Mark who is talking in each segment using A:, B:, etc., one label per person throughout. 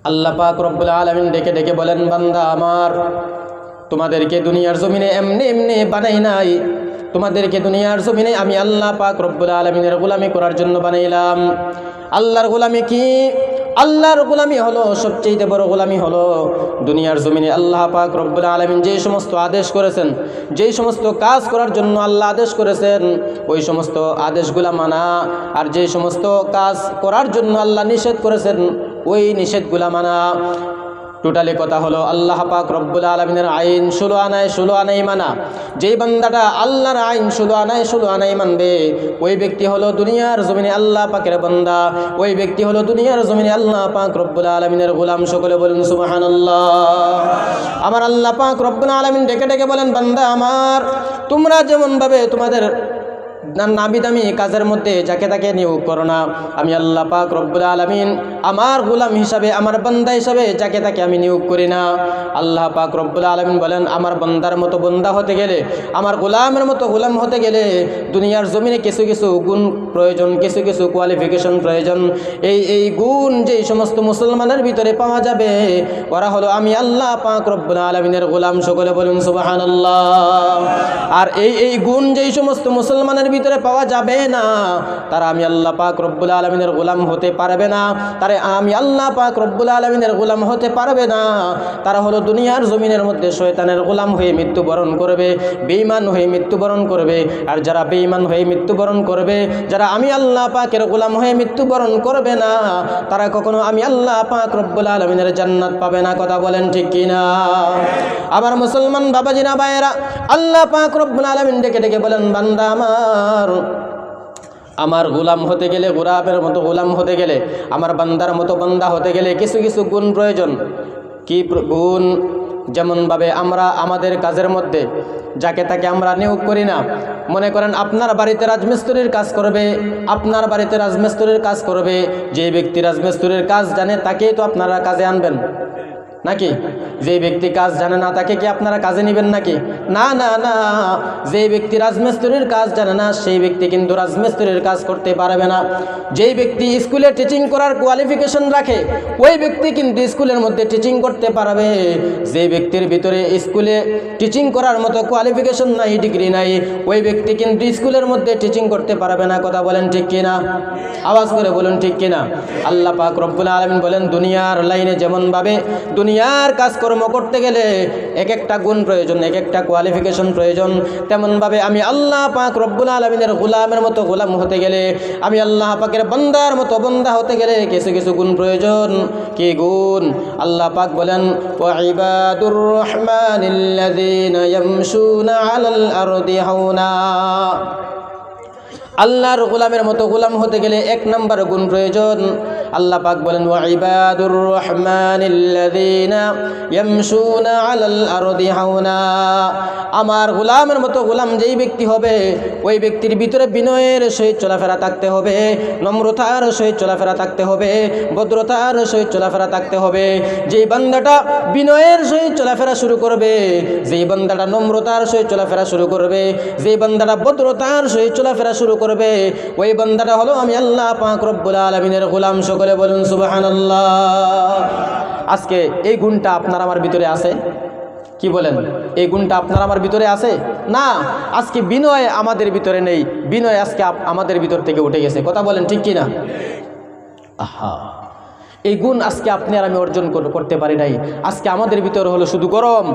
A: আল্লাহ পাক রব্বুল আলামিন ডেকে ডেকে বলেন, বান্দা আমার, তোমাদেরকে দুনিয়ার জমিনে এমনি এমনি বানাই নাই। তোমাদেরকে দুনিয়ার জমিনে আমি আল্লাহ পাক রব্বুল আলামিনের গোলামি করার জন্য বানাইলাম। আল্লাহর গোলামি কি? আল্লাহর গোলামি হলো সবচেয়ে বড় গোলামি হলো দুনিয়ার জমিনে আল্লাহ পাক রব্বুল আলামিন যে সমস্ত আদেশ করেছেন, যেই সমস্ত কাজ করার জন্য আল্লাহ আদেশ করেছেন, ওই সমস্ত আদেশগুলা মানা, আর যে সমস্ত কাজ করার জন্য আল্লাহ নিষেধ করেছেন ওই নিষেধগুলা মানা। টোটালি কথা হলো আল্লাহ পাক রব্বুল আলামিনের আইন 16 আনায় 16 আনাই মানা। যেই বান্দাটা আল্লাহর আইন 16 আনায় 16 আনাই মানবে, ওই ব্যক্তি হলো দুনিয়ার জমিনে আল্লাহ পাকের বান্দা, ওই ব্যক্তি হলো দুনিয়ার জমিনে আল্লাহ পাক রব্বুল আলামিনের গোলাম। সকলে বলুন সুবহানাল্লাহ। আমার আল্লাহ পাক রব্বুল আলামিন ডেকে ডেকে বলেন, বান্দা আমার, তোমরা যেমনভাবে তোমাদের নামি দামি কাজের মধ্যে যাকে তাকে নিয়োগ করো না, আমি আল্লাহ পাক রব্বুল আলামিন আমার গোলাম হিসাবে, আমার বান্দা হিসাবে যাকে তাকে আমি নিয়োগ করি না। আল্লাহ পাক রব্বুল আলামিন বলেন, আমার বান্দার মতো বান্দা হতে গেলে, আমার গোলামের মতো গোলাম হতে গেলে দুনিয়ার জমিনে কিছু কিছু গুণ প্রয়োজন, কিছু কিছু কোয়ালিফিকেশন প্রয়োজন। এই গুণ যেই সমস্ত মুসলমানের ভিতরে পাওয়া যাবে, ওরা হলো আমি আল্লাহ পাক রব্বুল আলামিনের গোলাম। সকলে বলুন সুবহানাল্লাহ। আর এই গুণ যেই সমস্ত মুসলমানের ভিতরে পাওয়া যাবে না, তারা আমি আল্লাহ পাক রব্বুল আলামিনের গোলাম হতে পারবে না। তারা আমি আল্লাহ পাক রব্বুল আলামিনের গোলাম হতে পারবে না। তারা হলো দুনিয়ার জমিনের মধ্যে শয়তানের গোলাম হয়ে মৃত্যুবরণ করবে, বেঈমান হয়ে মৃত্যুবরণ করবে। আর যারা বেঈমান হয়ে মৃত্যুবরণ করবে, যারা আমি আল্লাহ পাকের গোলাম হয়ে মৃত্যুবরণ করবে না, তারা কখনো আমি আল্লাহ পাক রব্বুল আলামিনের জান্নাত পাবে না। কথা বলেন ঠিক কিনা? আবার মুসলমান বাবাজিরা ভাইয়েরা, আল্লাহ পাক রব্বুল আলামিন ডেকে ডেকে বলেন, বান্দা আমার গোলাম হতে গেলে, গোলামের মতো গোলাম হতে গেলে, আমার বান্দার মতো বান্দা হতে গেলে কিছু কিছু গুণ প্রয়োজন। কি গুণ? যেমনভাবে আমরা আমাদের কাজের মধ্যে যাকে তাকে আমরা নিয়োগ করি না। মনে করেন আপনার বাড়িতে রাজমিস্ত্রির কাজ করবে, আপনার বাড়িতে রাজমিস্ত্রির কাজ করবে, যে ব্যক্তি রাজমিস্ত্রির কাজ জানে তাকেই তো আপনারা কাজে আনবেন নাকি? যে ব্যক্তি কাজ জানে না তাকে কি আপনারা কাজে নেবেন নাকি? না না না, যে ব্যক্তি রাজমিস্ত্রির কাজ জানে না সেই ব্যক্তি কিন্তু রাজমিস্ত্রির কাজ করতে পারবে না। যেই ব্যক্তি স্কুলে টিচিং করার কোয়ালিফিকেশন রাখে, ওই ব্যক্তি কিন্তু স্কুলের মধ্যে টিচিং করতে পারবে। যে ব্যক্তির ভিতরে স্কুলে টিচিং করার মতো কোয়ালিফিকেশন নাই, ডিগ্রি নাই, ওই ব্যক্তি কিন্তু স্কুলের মধ্যে টিচিং করতে পারবে না। কথা বলেন ঠিক কিনা? আওয়াজ করে বলুন ঠিক কিনা? আল্লাহ পাক রব্বুল আলামিন বলেন, দুনিয়ার লাইনে যেমনভাবে দুনিয়ার কাজকর্ম করতে গেলে এক একটা গুণ প্রয়োজন, এক একটা কোয়ালিফিকেশন প্রয়োজন, তেমনভাবে আমি আল্লাহ পাক রব্বুল আলামিনের গোলামের মতো গোলাম হতে গেলে, আমি আল্লাহ পাকের বান্দার মতো বান্দা হতে গেলে কিছু কিছু গুণ প্রয়োজন। কি গুণ? আল্লাহ পাক বলেন, ওয়া ইবাদুর রহমানিল্লাযীনা ইয়ামশুনা আলাল আরদি হাওনা। আল্লাহর গোলামের মতো গোলাম হতে গেলে এক নম্বর গুণ প্রয়োজন। আল্লাহ পাক বলেন, ওয়া ইবাদুর রহমানিল্লাযীনা ইয়ামশুনা আলাল আরদি হাওনা। আমার গোলামের মতো গোলাম যেই ব্যক্তি হবে, ওই ব্যক্তির ভিতরে বিনয়ের সহিত চলাফেরা থাকতে হবে, নম্রতার সহিত চলাফেরা থাকতে হবে, ভদ্রতার সহিত চলাফেরা থাকতে হবে। যেই বান্দাটা বিনয়ের সহিত চলাফেরা শুরু করবে, যেই বান্দাটা নম্রতার সহিত চলাফেরা শুরু করবে, যেই বান্দাটা ভদ্রতার সহিত চলাফেরা শুরু করবে, ওই বান্দাটা হলো আমি আল্লাহ পাক রব্বুল আলামিনের গোলাম। সকলে বলুন সুবহানাল্লাহ। আজকে এই গুণটা আপনার আমার ভিতরে আছে? কি বলেন? এই গুণটা আপনার আমার ভিতরে আছে না? আজকে বিনয় আমাদের ভিতরে নেই, বিনয় আজকে আমাদের ভিতর থেকে উঠে গেছে। কথা বলেন ঠিক কিনা? আহা, এই গুণ আজকে আপনি আর আমি অর্জন করতে পারি নাই। আজকে আমাদের ভিতরে হলো শুধু গরম,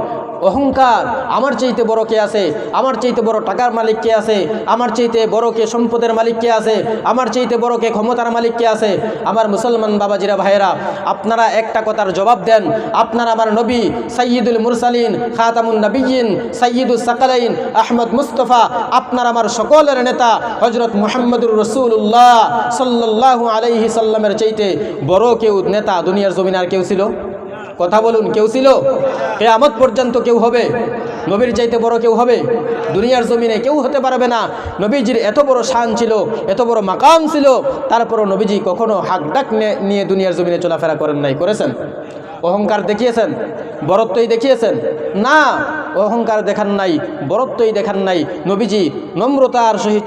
A: অহংকার। আমার চাইতে বড় কে আছে? আমার চাইতে বড় টাকার মালিক কে আছে? আমার চাইতে বড় কে সম্পদের মালিক কে আছে? আমার চাইতে বড় কে ক্ষমতার মালিক কে আছে? আমার মুসলমান বাবাজিরা ভাইয়েরা, আপনারা একটা কথার জবাব দেন। আপনারা আমার নবী সাইয়্যিদুল মুরসালিন, খাতামুন নবিয়্যিন, সাইয়্যিদুস সাকালাইন, আহমদ মুস্তফা, আপনার আমার সকলের নেতা হযরত মুহাম্মদুর রাসূলুল্লাহ সাল্লাল্লাহু আলাইহি সাল্লামের চাইতে বড় কেউ নেতা দুনিয়ার জমিনে আর কেউ ছিল? কথা বলুন, কেউ ছিল? কিয়ামত পর্যন্ত কেউ হবে? নবীর চাইতে বড় কেউ হবে? দুনিয়ার জমিনে কেউ হতে পারবে না। নবীজির এত বড় শান ছিল, এত বড় মাকাম ছিল, তারপরও নবীজি কখনো হাক ডাক নিয়ে দুনিয়ার জমিনে চলাফেরা করেন নাই। করেছেন? অহংকার দেখিয়েছেন? বরত্বই দেখিয়েছেন? না, অহংকার দেখান নাই, বরত্বই দেখান নাই। নবীজি নম্রতার সহিত